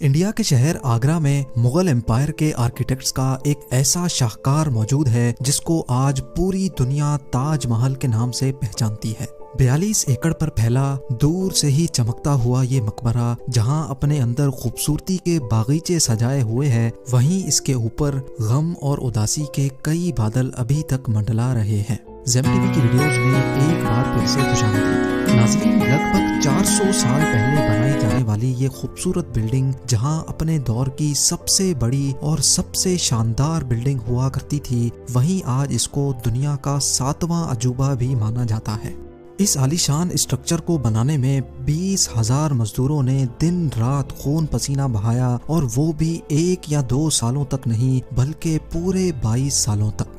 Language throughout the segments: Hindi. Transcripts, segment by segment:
इंडिया के शहर आगरा में मुगल एम्पायर के आर्किटेक्ट्स का एक ऐसा शाहकार मौजूद है जिसको आज पूरी दुनिया ताजमहल के नाम से पहचानती है। 42 एकड़ पर फैला दूर से ही चमकता हुआ ये मकबरा जहां अपने अंदर खूबसूरती के बागीचे सजाए हुए है, वहीं इसके ऊपर गम और उदासी के कई बादल अभी तक मंडला रहे हैं। ज़ेम टीवी की वीडियोस में एक बार फिर से खुशामदीद। नाज़रीन, लगभग 400 साल पहले बनाई जाने वाली ये खूबसूरत बिल्डिंग जहां अपने दौर की सबसे बड़ी और सबसे शानदार बिल्डिंग हुआ करती थी, वहीं आज इसको दुनिया का 7वां अजूबा भी माना जाता है। इस आलीशान स्ट्रक्चर को बनाने में 20,000 मजदूरों ने दिन रात खून पसीना बहाया, और वो भी 1 या 2 सालों तक नहीं बल्कि पूरे 22 सालों तक।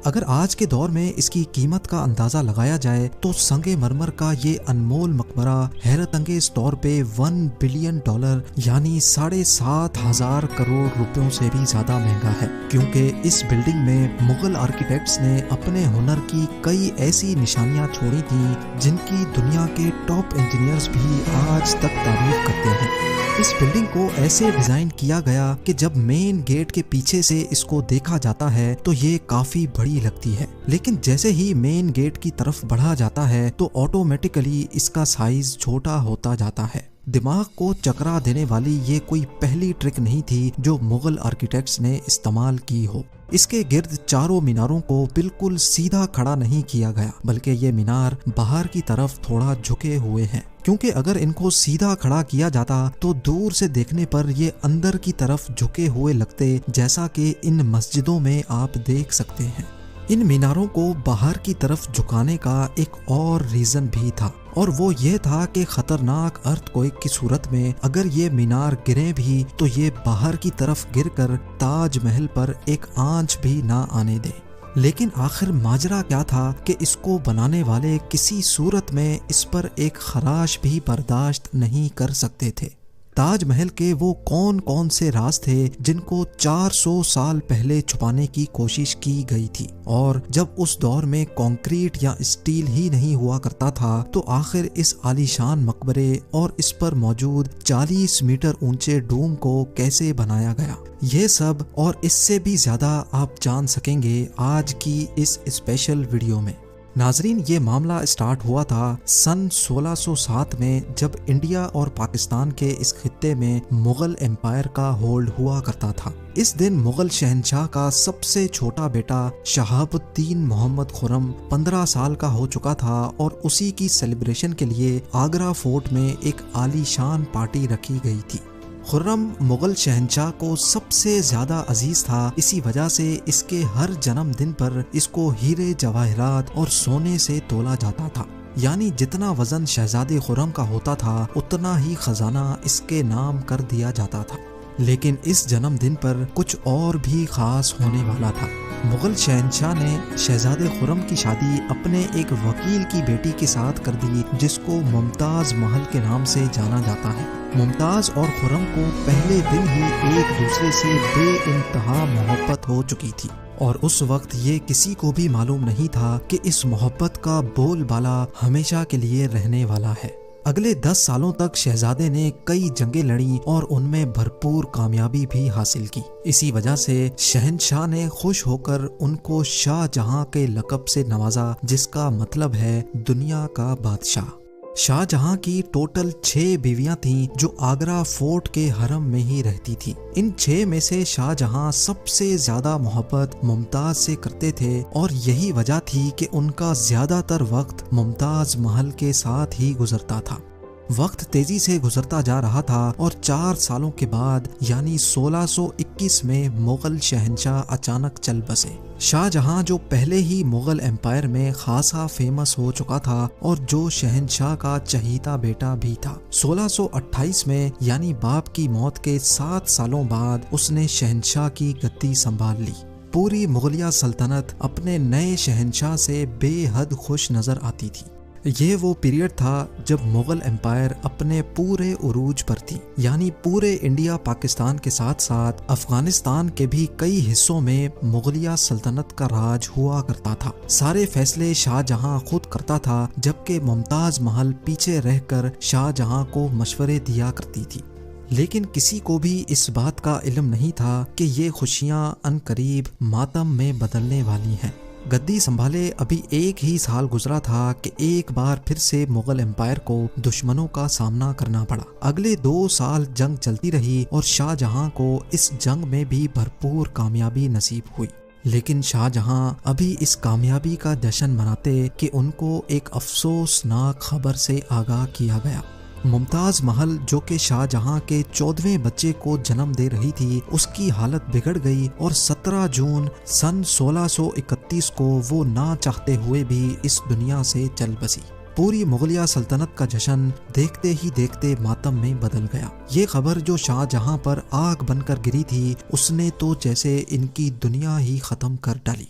अगर आज के दौर में इसकी कीमत का अंदाजा लगाया जाए तो संगे मरमर का ये अनमोल मकबरा हैरत अंगेज तौर पे $1 बिलियन यानी 7,500 करोड़ रुपयों से भी ज्यादा महंगा है, क्योंकि इस बिल्डिंग में मुगल आर्किटेक्ट्स ने अपने हुनर की कई ऐसी निशानियां छोड़ी थी जिनकी दुनिया के टॉप इंजीनियर्स भी आज तक तारीफ करते हैं। इस बिल्डिंग को ऐसे डिजाइन किया गया कि जब मेन गेट के पीछे से इसको देखा जाता है तो ये काफी बड़ी लगती है, लेकिन जैसे ही मेन गेट की तरफ बढ़ा जाता है तो ऑटोमेटिकली इसका साइज छोटा होता जाता है। दिमाग को चकरा देने वाली ये कोई पहली ट्रिक नहीं थी जो मुगल आर्किटेक्ट्स ने इस्तेमाल की हो। इसके गिर्द चारों मीनारों को बिल्कुल सीधा खड़ा नहीं किया गया, बल्कि ये मीनार बाहर की तरफ थोड़ा झुके हुए हैं, क्योंकि अगर इनको सीधा खड़ा किया जाता तो दूर से देखने पर ये अंदर की तरफ झुके हुए लगते, जैसा कि इन मस्जिदों में आप देख सकते हैं। इन मीनारों को बाहर की तरफ झुकाने का एक और रीजन भी था, और वो ये था कि खतरनाक अर्थक्वेक की सूरत में अगर ये मीनार गिरे भी तो ये बाहर की तरफ गिरकर ताजमहल पर एक आंच भी ना आने दे। लेकिन आखिर माजरा क्या था कि इसको बनाने वाले किसी सूरत में इस पर एक खराश भी बर्दाश्त नहीं कर सकते थे। ताजमहल के वो कौन कौन से राज थे जिनको 400 साल पहले छुपाने की कोशिश की गई थी, और जब उस दौर में कंक्रीट या स्टील ही नहीं हुआ करता था तो आखिर इस आलीशान मकबरे और इस पर मौजूद 40 मीटर ऊंचे डूम को कैसे बनाया गया, ये सब और इससे भी ज्यादा आप जान सकेंगे आज की इस स्पेशल वीडियो में। नाजरीन, ये मामला स्टार्ट हुआ था सन 1607 में, जब इंडिया और पाकिस्तान के इस खित्ते में मुगल एम्पायर का होल्ड हुआ करता था। इस दिन मुगल शहंशाह का सबसे छोटा बेटा शहाबुद्दीन मोहम्मद खुर्रम 15 साल का हो चुका था, और उसी की सेलिब्रेशन के लिए आगरा फोर्ट में एक आलीशान पार्टी रखी गई थी। खुर्रम मुगल शहंशाह को सबसे ज्यादा अजीज था, इसी वजह से इसके हर जन्मदिन पर इसको हीरे जवाहरात और सोने से तोला जाता था, यानी जितना वजन शहजादे खुर्रम का होता था उतना ही खजाना इसके नाम कर दिया जाता था। लेकिन इस जन्मदिन पर कुछ और भी खास होने वाला था। मुगल शहंशाह ने शहजादे खुर्रम की शादी अपने एक वकील की बेटी के साथ कर दी, जिसको मुमताज महल के नाम से जाना जाता है। मुमताज और खुर्रम को पहले दिन ही एक दूसरे से बेइंतहा मोहब्बत हो चुकी थी, और उस वक्त ये किसी को भी मालूम नहीं था कि इस मोहब्बत का बोलबाला हमेशा के लिए रहने वाला है। अगले 10 सालों तक शहजादे ने कई जंगें लड़ी और उनमें भरपूर कामयाबी भी हासिल की। इसी वजह से शहंशाह ने खुश होकर उनको शाहजहां के लक़ब से नवाजा, जिसका मतलब है दुनिया का बादशाह। शाहजहां की टोटल 6 बीवियां थीं जो आगरा फोर्ट के हरम में ही रहती थीं। इन 6 में से शाहजहां सबसे ज्यादा मोहब्बत मुमताज से करते थे, और यही वजह थी कि उनका ज्यादातर वक्त मुमताज महल के साथ ही गुजरता था। वक्त तेजी से गुजरता जा रहा था, और 4 सालों के बाद यानी 1621 में मुगल शहंशाह अचानक चल बसे। शाहजहां जो पहले ही मुगल एम्पायर में खासा फेमस हो चुका था और जो शहंशाह का चहीता बेटा भी था, 1628 में यानी बाप की मौत के 7 सालों बाद उसने शहंशाह की गद्दी संभाल ली। पूरी मुगलिया सल्तनत अपने नए शहंशाह से बेहद खुश नजर आती थी। ये वो पीरियड था जब मुगल एम्पायर अपने पूरे उरूज पर थी, यानी पूरे इंडिया पाकिस्तान के साथ साथ अफगानिस्तान के भी कई हिस्सों में मुगलिया सल्तनत का राज हुआ करता था। सारे फैसले शाहजहां खुद करता था, जबकि मुमताज महल पीछे रहकर शाहजहां को मशवरे दिया करती थी। लेकिन किसी को भी इस बात का इल्म नहीं था कि ये खुशियां अनकरीब मातम में बदलने वाली हैं। गद्दी संभाले अभी 1 ही साल गुजरा था कि एक बार फिर से मुगल एम्पायर को दुश्मनों का सामना करना पड़ा। अगले 2 साल जंग चलती रही और शाहजहां को इस जंग में भी भरपूर कामयाबी नसीब हुई। लेकिन शाहजहां अभी इस कामयाबी का जश्न मनाते कि उनको एक अफसोसनाक खबर से आगाह किया गया। मुमताज महल, जो कि शाहजहां के 14वें बच्चे को जन्म दे रही थी, उसकी हालत बिगड़ गई और 17 जून सन 1631 को वो ना चाहते हुए भी इस दुनिया से चल बसी। पूरी मुगलिया सल्तनत का जश्न देखते ही देखते मातम में बदल गया। ये खबर जो शाहजहां पर आग बनकर गिरी थी, उसने तो जैसे इनकी दुनिया ही खत्म कर डाली।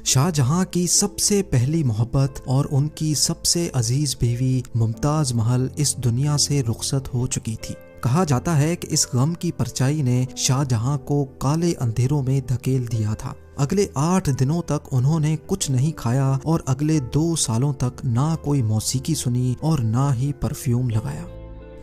शाहजहां की सबसे पहली मोहब्बत और उनकी सबसे अजीज बीवी मुमताज महल इस दुनिया से रुखसत हो चुकी थी। कहा जाता है कि इस गम की परछाई ने शाहजहां को काले अंधेरों में धकेल दिया था। अगले 8 दिनों तक उन्होंने कुछ नहीं खाया और अगले 2 सालों तक ना कोई मौसीकी सुनी और ना ही परफ्यूम लगाया।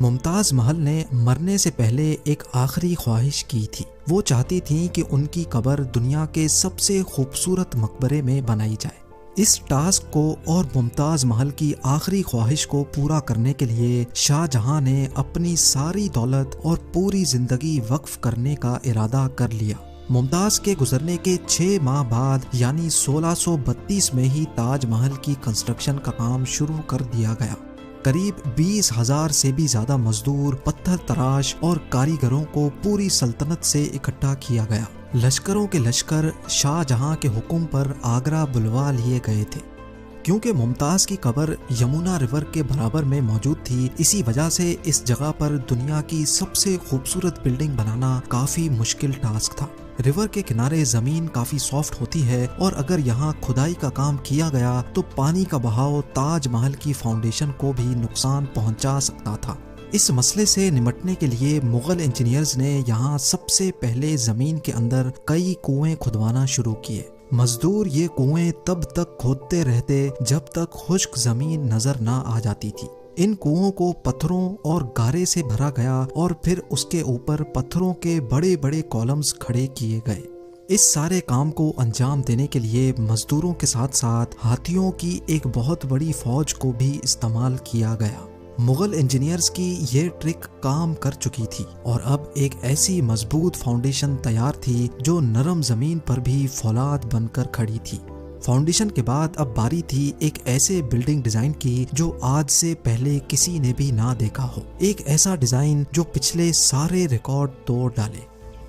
मुमताज महल ने मरने से पहले एक आखिरी ख्वाहिश की थी। वो चाहती थी कि उनकी कब्र दुनिया के सबसे खूबसूरत मकबरे में बनाई जाए। इस टास्क को और मुमताज महल की आखिरी ख्वाहिश को पूरा करने के लिए शाहजहां ने अपनी सारी दौलत और पूरी जिंदगी वक्फ करने का इरादा कर लिया। मुमताज के गुजरने के 6 माह बाद यानी 1632 में ही ताजमहल की कंस्ट्रक्शन का काम शुरू कर दिया गया। करीब 20,000 से भी ज्यादा मजदूर, पत्थर तराश और कारीगरों को पूरी सल्तनत से इकट्ठा किया गया। लश्करों के लश्कर शाहजहां के हुक्म पर आगरा बुलवा लिए गए थे। क्योंकि मुमताज की कब्र यमुना रिवर के बराबर में मौजूद थी, इसी वजह से इस जगह पर दुनिया की सबसे खूबसूरत बिल्डिंग बनाना काफी मुश्किल टास्क था। रिवर के किनारे जमीन काफी सॉफ्ट होती है और अगर यहाँ खुदाई का काम किया गया तो पानी का बहाव ताजमहल की फाउंडेशन को भी नुकसान पहुंचा सकता था। इस मसले से निपटने के लिए मुगल इंजीनियर्स ने यहाँ सबसे पहले जमीन के अंदर कई कुएं खुदवाना शुरू किए। मजदूर ये कुएं तब तक खोदते रहते जब तक खुश्क जमीन नजर ना आ जाती थी। इन कुओं को पत्थरों और गारे से भरा गया और फिर उसके ऊपर पत्थरों के बड़े बड़े कॉलम्स खड़े किए गए। इस सारे काम को अंजाम देने के लिए मजदूरों के साथ साथ हाथियों की एक बहुत बड़ी फौज को भी इस्तेमाल किया गया। मुगल इंजीनियर्स की ये ट्रिक काम कर चुकी थी और अब एक ऐसी मजबूत फाउंडेशन तैयार थी जो नरम जमीन पर भी फौलाद बनकर खड़ी थी। फाउंडेशन के बाद अब बारी थी एक ऐसे बिल्डिंग डिजाइन की जो आज से पहले किसी ने भी ना देखा हो। एक ऐसा डिजाइन जो पिछले सारे रिकॉर्ड तोड़ डाले।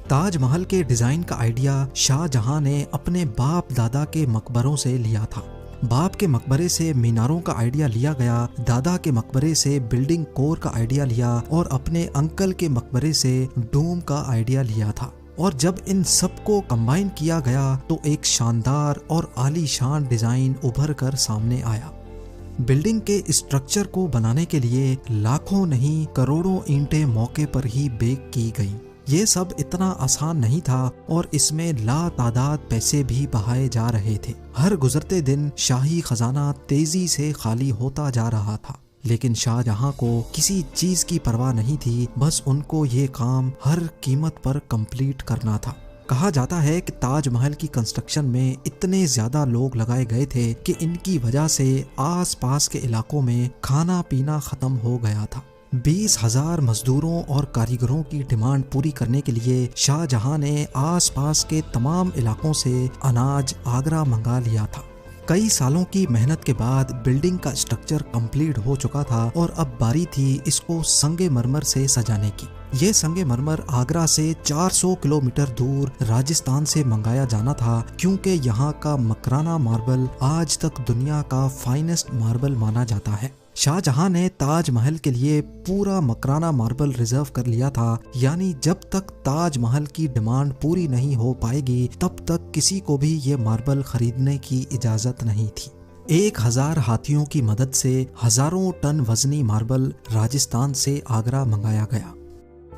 ताजमहल के डिजाइन का आइडिया शाहजहां ने अपने बाप दादा के मकबरों से लिया था। बाप के मकबरे से मीनारों का आइडिया लिया गया, दादा के मकबरे से बिल्डिंग कोर का आइडिया लिया और अपने अंकल के मकबरे से डोम का आइडिया लिया था। और जब इन सबको कंबाइन किया गया तो एक शानदार और आलीशान डिजाइन उभर कर सामने आया। बिल्डिंग के स्ट्रक्चर को बनाने के लिए लाखों नहीं करोड़ों ईंटें मौके पर ही बेक की गईं। ये सब इतना आसान नहीं था और इसमें लातादाद पैसे भी बहाए जा रहे थे। हर गुजरते दिन शाही खजाना तेजी से खाली होता जा रहा था, लेकिन शाहजहां को किसी चीज की परवाह नहीं थी। बस उनको ये काम हर कीमत पर कंप्लीट करना था। कहा जाता है कि ताजमहल की कंस्ट्रक्शन में इतने ज्यादा लोग लगाए गए थे कि इनकी वजह से आसपास के इलाकों में खाना पीना खत्म हो गया था। 20,000 मजदूरों और कारीगरों की डिमांड पूरी करने के लिए शाहजहां ने आसपास के तमाम इलाकों से अनाज आगरा मंगा लिया था। कई सालों की मेहनत के बाद बिल्डिंग का स्ट्रक्चर कंप्लीट हो चुका था और अब बारी थी इसको संगे मरमर से सजाने की। ये संगे मरमर आगरा से 400 किलोमीटर दूर राजस्थान से मंगाया जाना था, क्योंकि यहाँ का मकराना मार्बल आज तक दुनिया का फाइनेस्ट मार्बल माना जाता है। शाहजहां ने ताजमहल के लिए पूरा मकराना मार्बल रिजर्व कर लिया था, यानी जब तक ताजमहल की डिमांड पूरी नहीं हो पाएगी तब तक किसी को भी ये मार्बल खरीदने की इजाजत नहीं थी। 1000 हाथियों की मदद से हजारों टन वजनी मार्बल राजस्थान से आगरा मंगाया गया।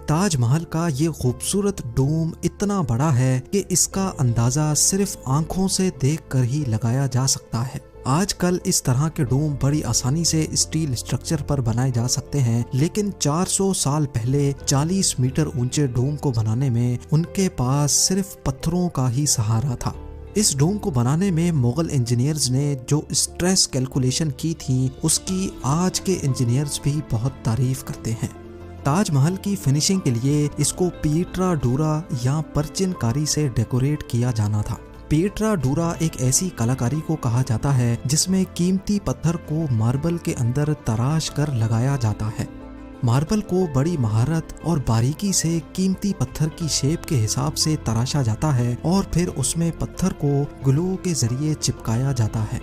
ताजमहल का ये खूबसूरत डोम इतना बड़ा है कि इसका अंदाजा सिर्फ आंखों से देखकर ही लगाया जा सकता है। आजकल इस तरह के डोम बड़ी आसानी से स्टील स्ट्रक्चर पर बनाए जा सकते हैं, लेकिन 400 साल पहले 40 मीटर ऊंचे डोम को बनाने में उनके पास सिर्फ पत्थरों का ही सहारा था। इस डोम को बनाने में मुगल इंजीनियर्स ने जो स्ट्रेस कैलकुलेशन की थी, उसकी आज के इंजीनियर्स भी बहुत तारीफ करते हैं। ताजमहल की फिनिशिंग के लिए इसको पीट्रा डूरा या परचिनकारी से डेकोरेट किया जाना था। पीट्रा डूरा एक ऐसी कलाकारी को कहा जाता है जिसमें कीमती पत्थर को मार्बल के अंदर तराश कर लगाया जाता है। मार्बल को बड़ी महारत और बारीकी से कीमती पत्थर की शेप के हिसाब से तराशा जाता है और फिर उसमें पत्थर को ग्लू के जरिए चिपकाया जाता है।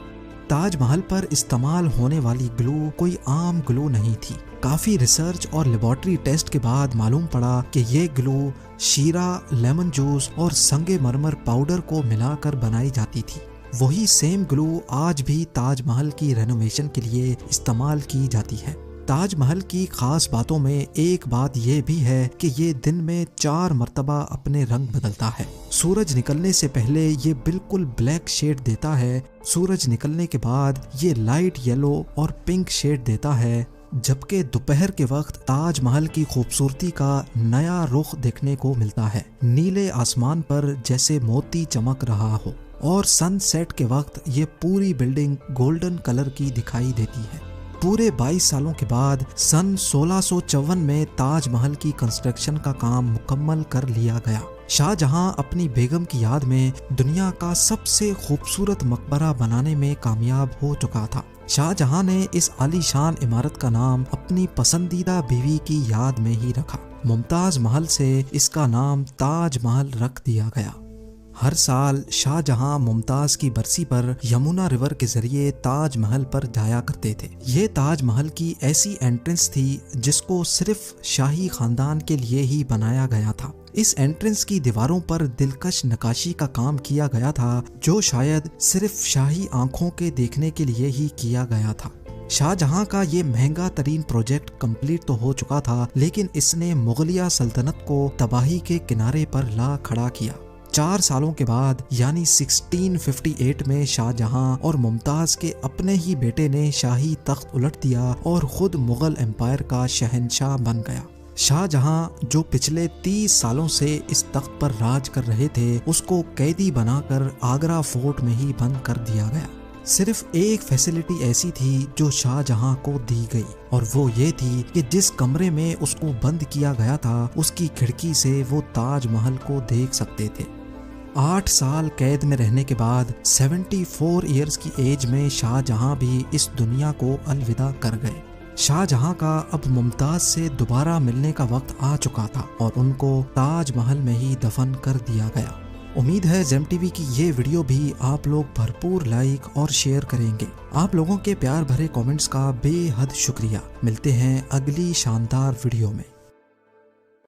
ताजमहल पर इस्तेमाल होने वाली ग्लू कोई आम ग्लू नहीं थी। काफी रिसर्च और लेबोरेटरी टेस्ट के बाद मालूम पड़ा कि ये ग्लू शीरा, लेमन जूस और संगमरमर पाउडर को मिलाकर बनाई जाती थी। वही सेम ग्लू आज भी ताजमहल की रेनोवेशन के लिए इस्तेमाल की जाती है। ताजमहल की खास बातों में एक बात यह भी है कि ये दिन में 4 मर्तबा अपने रंग बदलता है। सूरज निकलने से पहले ये बिल्कुल ब्लैक शेड देता है, सूरज निकलने के बाद ये लाइट येलो और पिंक शेड देता है, जबकि दोपहर के वक्त ताजमहल की खूबसूरती का नया रुख देखने को मिलता है। नीले आसमान पर जैसे मोती चमक रहा हो और सनसेट के वक्त ये पूरी बिल्डिंग गोल्डन कलर की दिखाई देती है। पूरे 22 सालों के बाद सन 1654 में ताजमहल की कंस्ट्रक्शन का काम मुकम्मल कर लिया गया। शाहजहां अपनी बेगम की याद में दुनिया का सबसे खूबसूरत मकबरा बनाने में कामयाब हो चुका था। शाहजहां ने इस आलीशान इमारत का नाम अपनी पसंदीदा बीवी की याद में ही रखा। मुमताज महल से इसका नाम ताजमहल रख दिया गया। हर साल शाहजहां मुमताज की बरसी पर यमुना रिवर के जरिए ताजमहल पर जाया करते थे। ये ताजमहल की ऐसी एंट्रेंस थी जिसको सिर्फ शाही खानदान के लिए ही बनाया गया था। इस एंट्रेंस की दीवारों पर दिलकश नक्काशी का काम किया गया था, जो शायद सिर्फ शाही आंखों के देखने के लिए ही किया गया था। शाहजहां का ये महंगा तरीन प्रोजेक्ट कंप्लीट तो हो चुका था, लेकिन इसने मुगलिया सल्तनत को तबाही के किनारे पर ला खड़ा किया। 4 सालों के बाद यानी 1658 में शाहजहां और मुमताज के अपने ही बेटे ने शाही तख्त उलट दिया और खुद मुगल एम्पायर का शहंशाह बन गया। शाहजहां जो पिछले 30 सालों से इस तख्त पर राज कर रहे थे, उसको कैदी बनाकर आगरा फोर्ट में ही बंद कर दिया गया। सिर्फ एक फैसिलिटी ऐसी थी जो शाहजहां को दी गई, और वो ये थी कि जिस कमरे में उसको बंद किया गया था, उसकी खिड़की से वो ताजमहल को देख सकते थे। 8 साल कैद में रहने के बाद 74 ईयर्स की एज में शाहजहां भी इस दुनिया को अलविदा कर गए। शाहजहां का अब मुमताज से दोबारा मिलने का वक्त आ चुका था और उनको ताजमहल में ही दफन कर दिया गया। उम्मीद है ज़ेम टीवी की ये वीडियो भी आप लोग भरपूर लाइक और शेयर करेंगे। आप लोगों के प्यार भरे कमेंट्स का बेहद शुक्रिया। मिलते हैं अगली शानदार वीडियो में।